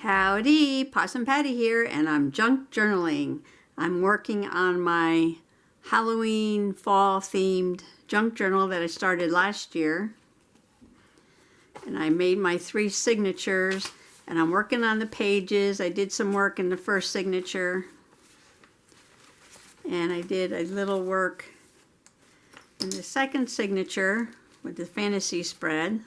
Howdy, Possum Patty here, and I'm junk journaling. I'm working on my Halloween fall themed junk journal that I started last year. And I made my 3 signatures, and I'm working on the pages. I did some work in the first signature, and I did a little work in the second signature with the fantasy spread.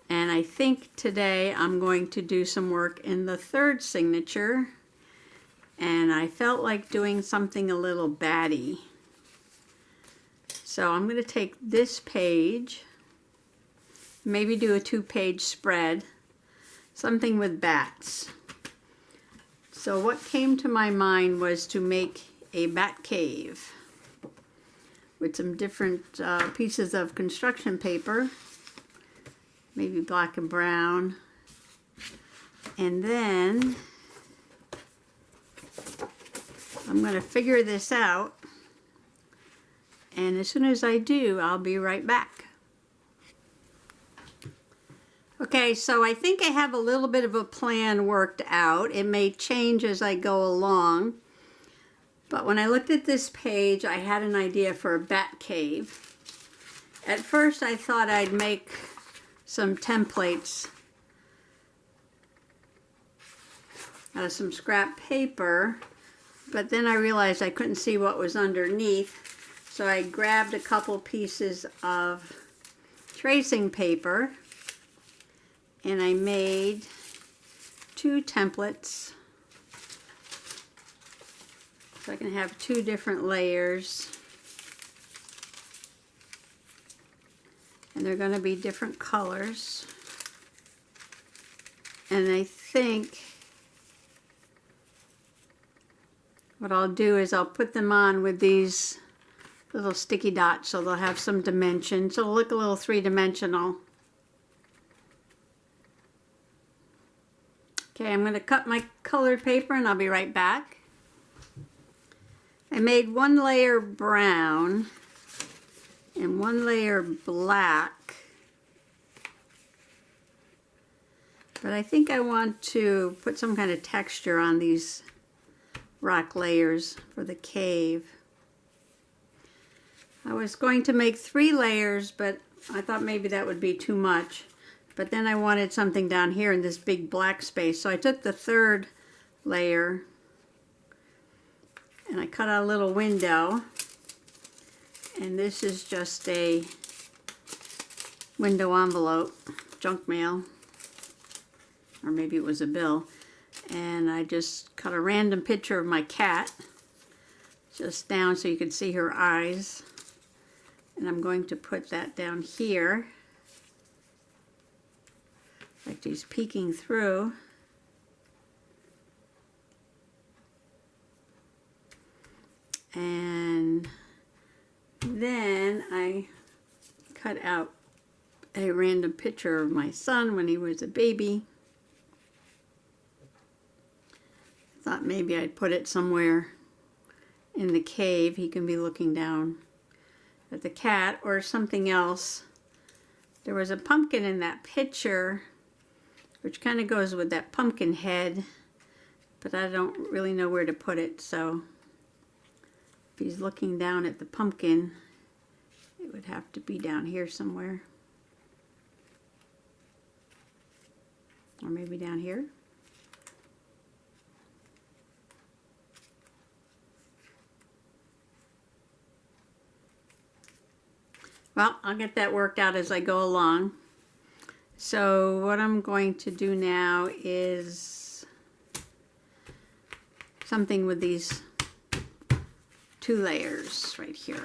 And I think today I'm going to do some work in the third signature, and I felt like doing something a little batty. So I'm going to take this page, maybe do a 2-page spread, something with bats. So what came to my mind was to make a bat cave with some different pieces of construction paper, maybe black and brown, and then I'm going to figure this out, and as soon as I do, I'll be right back. Okay, so I think I have a little bit of a plan worked out. It may change as I go along, but when I looked at this page, I had an idea for a bat cave. At first, I thought I'd make some templates out of some scrap paper, but then I realized I couldn't see what was underneath, so I grabbed a couple pieces of tracing paper and I made 2 templates so I can have 2 different layers. And they're going to be different colors. And I think what I'll do is I'll put them on with these little sticky dots so they'll have some dimension. So it'll look a little 3-dimensional. Okay, I'm going to cut my colored paper and I'll be right back. I made 1 layer brown and 1 layer black, but I think I want to put some kind of texture on these rock layers for the cave. I was going to make 3 layers, but I thought maybe that would be too much, but then I wanted something down here in this big black space, so I took the 3rd layer and I cut out a little window. And this is just a window envelope, junk mail, or maybe it was a bill. And I just cut a random picture of my cat just down so you can see her eyes. And I'm going to put that down here, like she's peeking through. And then I cut out a random picture of my son when he was a baby. Thought maybe I'd put it somewhere in the cave. He can be looking down at the cat or something else. There was a pumpkin in that picture, which kind of goes with that pumpkin head, but I don't really know where to put it, so if he's looking down at the pumpkin, it would have to be down here somewhere. Or maybe down here. Well, I'll get that worked out as I go along. So what I'm going to do now is something with these 2 layers right here.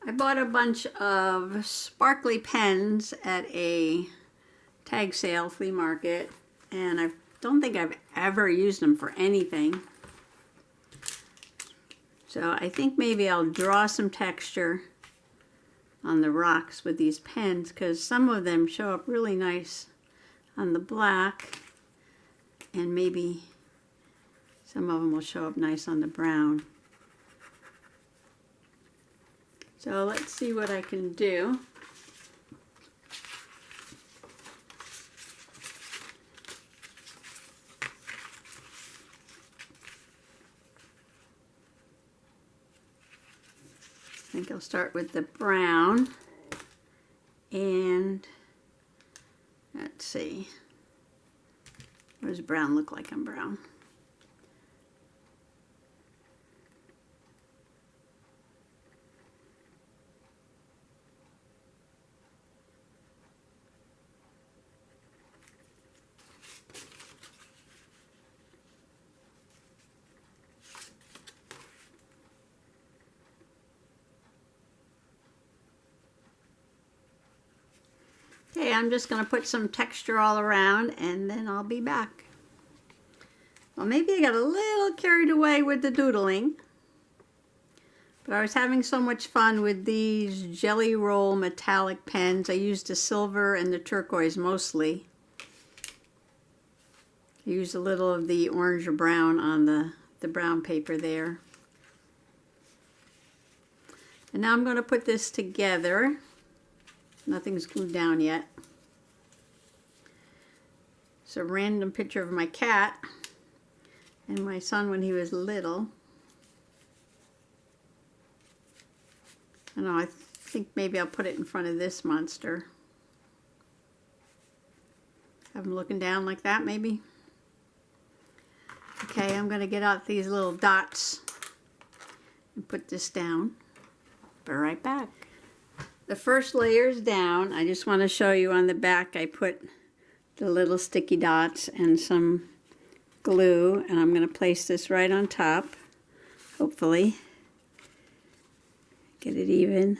I bought a bunch of sparkly pens at a tag sale flea market, and I don't think I've ever used them for anything. So I think maybe I'll draw some texture on the rocks with these pens, because some of them show up really nice on the black, and maybe some of them will show up nice on the brown. So let's see what I can do. think I'll start with the brown, and let's see, what does brown look like on brown? Okay, I'm just going to put some texture all around and then I'll be back. Well, maybe I got a little carried away with the doodling, but I was having so much fun with these Jelly Roll metallic pens. I used the silver and the turquoise mostly. I used a little of the orange or brown on the brown paper there. And now I'm going to put this together. Nothing's glued down yet. It's a random picture of my cat and my son when he was little. I don't know, I think maybe I'll put it in front of this monster. Have him looking down like that maybe. Okay, I'm going to get out these little dots and put this down. Be right back. The first layer is down. I just want to show you on the back I put the little sticky dots and some glue, and I'm going to place this right on top, hopefully. Get it even.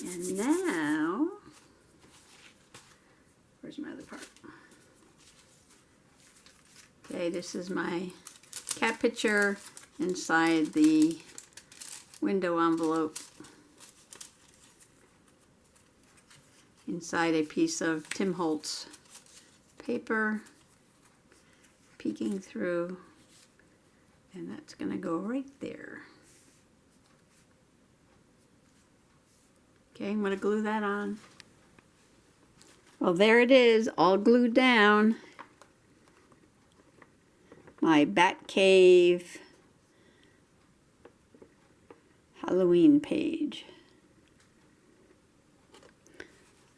And now, where's my other part? Okay, this is my cat picture inside the window envelope, inside a piece of Tim Holtz paper, peeking through, and that's going to go right there. Okay, I'm going to glue that on. Well, there it is, all glued down. My Bat Cave Halloween page.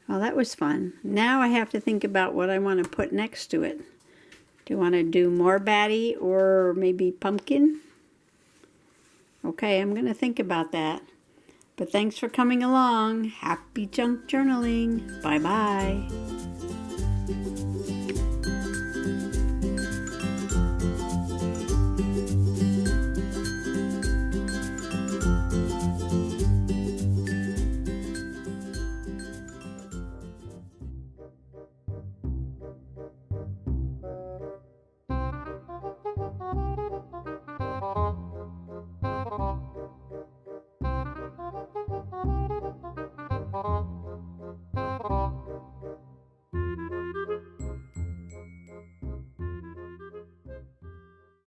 Well, that was fun. Now I have to think about what I want to put next to it. Do you want to do more Batty or maybe pumpkin? Okay, I'm going to think about that. But thanks for coming along. Happy junk journaling. Bye-bye.